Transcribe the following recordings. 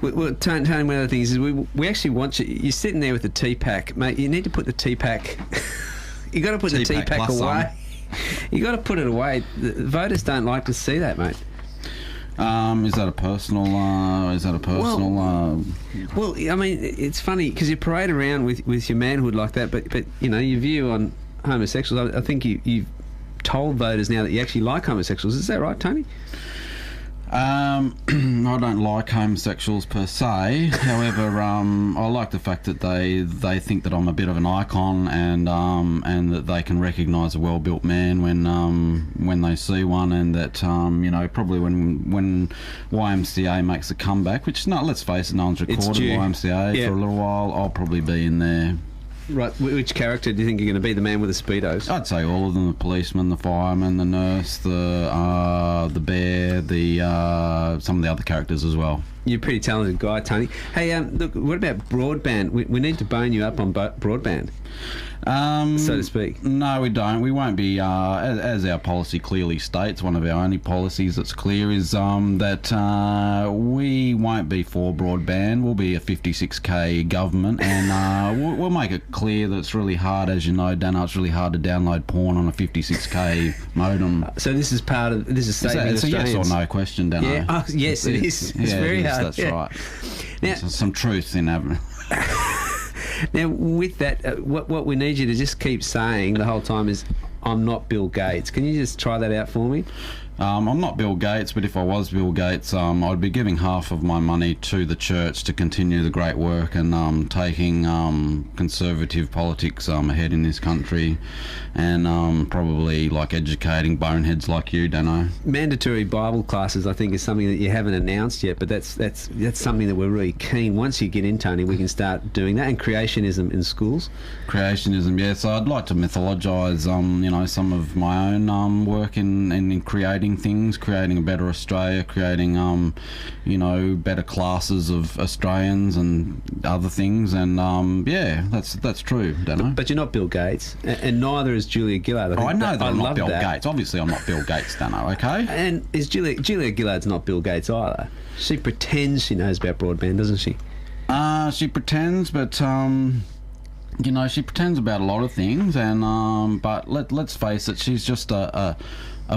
Well, Tony, one of the things is we actually want you. You're sitting there with the tea pack, mate. You need to put the tea pack. You got to put the tea pack away. You got to put it away. The voters don't like to see that, mate. Is that a personal? Well, I mean, it's funny because you parade around with your manhood like that, but you know your view on homosexuals. I think you've told voters now that you actually like homosexuals. Is that right, Tony? I don't like homosexuals per se. However, I like the fact that they think that I'm a bit of an icon, and that they can recognise a well-built man when they see one, and that you know, probably when YMCA makes a comeback, which let's face it, no one's recorded YMCA for a little while. I'll probably be in there. Right, which character do you think you're going to be? The man with the Speedos? I'd say all of them: the policeman, the fireman, the nurse, the bear, some of the other characters as well. You're a pretty talented guy, Tony. Hey, look, what about broadband? We need to bone you up on broadband, so to speak. No, we don't. We won't be, as our policy clearly states, one of our only policies that's clear is that we won't be for broadband. We'll be a 56k government, and we'll make it clear that it's really hard, as you know, Dano, it's really hard to download porn on a 56k modem. So this is part of, this is saving Australians. It's a yes or no question, Dano. Yeah. Yes, it is. It's very hard. That's right. Now, there's some truth in having. Now, with that, what we need you to just keep saying the whole time is, I'm not Bill Gates. Can you just try that out for me? I'm not Bill Gates, but if I was Bill Gates, I'd be giving half of my money to the church to continue the great work and taking conservative politics ahead in this country, and probably like educating boneheads like you, Dano. Mandatory Bible classes, I think, is something that you haven't announced yet, but that's something that we're really keen. Once you get in, Tony, we can start doing that. And creationism in schools. Creationism, yes. So I'd like to mythologise, you know, some of my own work in creating things, creating a better Australia, creating you know, better classes of Australians and other things, and yeah, that's true, Dano. But you're not Bill Gates, and neither is Julia Gillard. I know that I'm not Bill Gates. Obviously, I'm not Bill Gates, Dano. Okay. And is Julia Gillard's not Bill Gates either? She pretends she knows about broadband, doesn't she? She pretends, but you know, she pretends about a lot of things, and but let's face it, she's just a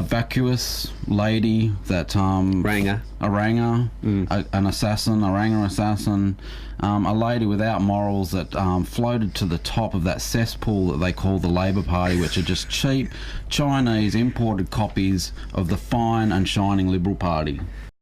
vacuous lady that an assassin, a ranger assassin, a lady without morals that floated to the top of that cesspool that they call the Labor Party, which are just cheap Chinese imported copies of the fine and shining Liberal Party.